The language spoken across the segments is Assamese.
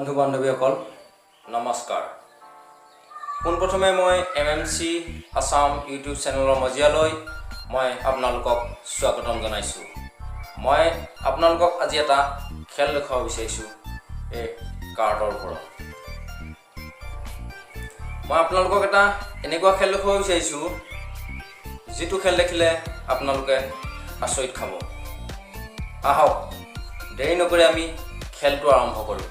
বন্ধু বান্ধৱীসকল নমস্কাৰ। পোনপ্ৰথমে মই MMC আসাম ইউটিউব চেনেলৰ মজিয়ালৈ মই আপোনালোকক স্বাগতম জনাইছোঁ। মই আপোনালোকক আজি এটা খেল দেখাব বিচাৰিছোঁ এই কাৰ্ডৰ ওপৰত। মই আপোনালোকক এটা এনেকুৱা খেল দেখাব বিচাৰিছোঁ যিটো খেল দেখিলে আপোনালোকে আচৰিত খাব। আহক দেৰি নকৰি আমি খেলটো আৰম্ভ কৰোঁ।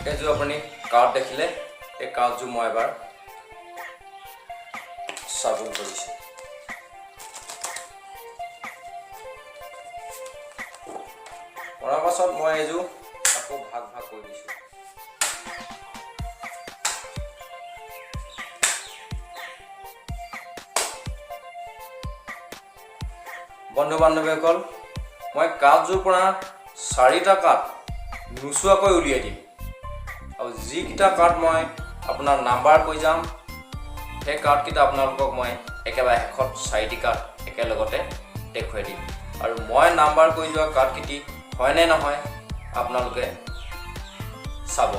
এইযোৰ আপুনি কাৰ্ড দেখিলে, এই কাৰ্ডযোৰ মই এবাৰ চাবুল কৰিছোঁ। কৰাৰ পাছত মই এইযোৰ আকৌ ভাগ কৰি দিছোঁ। বন্ধু বান্ধৱীসকল, মই কাৰ্ডযোৰ পৰা 4টা কাৰ্ড নোচোৱাকৈ উলিয়াই দিম আৰু যিকেইটা কাৰ্ড মই আপোনাৰ নাম্বাৰ কৈ যাম সেই কাৰ্ডকেইটা আপোনালোকক মই একেবাৰে শেষত 4টি কাৰ্ড একেলগতে দেখুৱাই দিম আৰু মই নাম্বাৰ কৈ যোৱা কাৰ্ডকেইটি হয়নে নহয় আপোনালোকে চাব।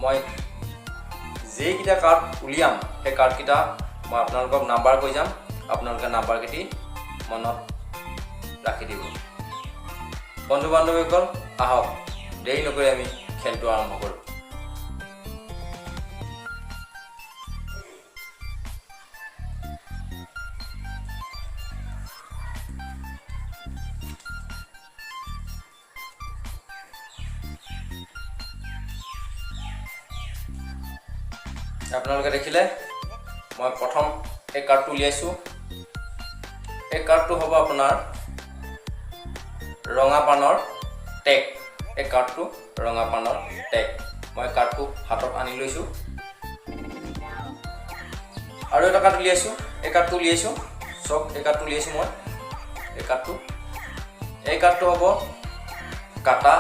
মই যিকেইটা কাৰ্ড উলিয়াম সেই কাৰ্ডকেইটা মই আপোনালোকক নাম্বাৰ কৈ যাম, আপোনালোকে নাম্বাৰকেইটি মনত ৰাখি দিব। বন্ধু বান্ধৱীসকল, আহক দেৰি নকৰি আমি খেলটো আৰম্ভ কৰোঁ। আপোনালোকে দেখিলে মই প্ৰথম এই কাৰ্ডটো উলিয়াইছোঁ। এই কাৰ্ডটো হ'ব আপোনাৰ ৰঙা পাণৰ টেগ। এই কাৰ্ডটো ৰঙা পাণৰ টেগ। মই কাৰ্ডটো হাতত আনি লৈছোঁ আৰু এটা কাৰ্ড উলিয়াইছোঁ। এই কাৰ্ডটো উলিয়াইছোঁ, চক এই কাৰ্ডটো উলিয়াইছোঁ মই। এই কাৰ্ডটো হ'ব কাটা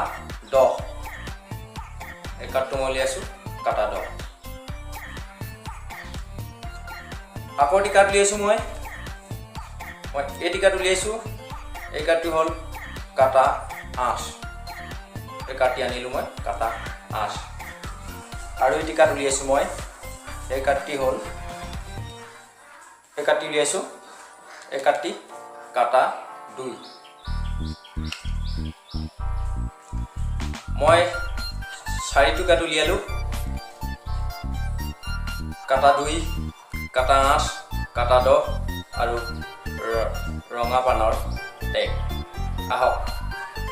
10। এই কাৰ্ডটো মই উলিয়াইছোঁ কাটা 10। আকৌ এটি কাৰ্ড উলিয়াইছোঁ মই এটি কাৰ্ড উলিয়াইছোঁ। এই কাৰ্ডটো হ'ল কাটা 8। এই কাৰ্ডটি আনিলোঁ মই কাটা 8। আৰু এটি কাৰ্ড উলিয়াইছোঁ মই। এই কাৰ্ডটি হ'ল এই কাৰ্ডটি উলিয়াইছোঁ। এই কাৰ্ডটি কাটা 2। মই 4টো কাৰ্ড উলিয়ালোঁ। কাটা 2, কাটা 8, কাটা 10 আৰু ৰঙা পাণৰ টেগ। আহক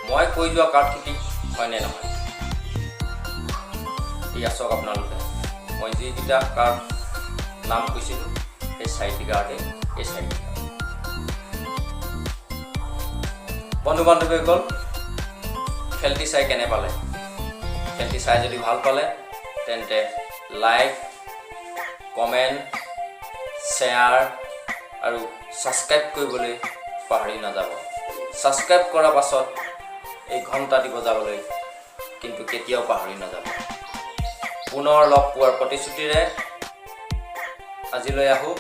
মই কৈ যোৱা কাৰ্ডকেইটি হয়নে নহয় এয়া চাওক আপোনালোকে। মই যিকেইটা কাৰ্ড নাম কৈছিলোঁ সেই 4টি কাৰ্ডে এই 4টি কাৰ্ড। বন্ধু বান্ধৱীসকল, খেলটি চাই কেনে পালে? খেলটি চাই যদি ভাল পালে তেন্তে লাইক, কমেণ্ট, শ্বেয়াৰ আৰু ছাবস্ক্ৰাইব কৰিবলৈ পাহৰি নাযাব। ছাবস্ক্ৰাইব কৰাৰ পাছত এই ঘণ্টাটি বজাবলৈ কিন্তু কেতিয়াও পাহৰি নাযাব। পুনৰ লগ পোৱাৰ প্ৰতিশ্ৰুতিৰে আজিলৈ আহোঁ।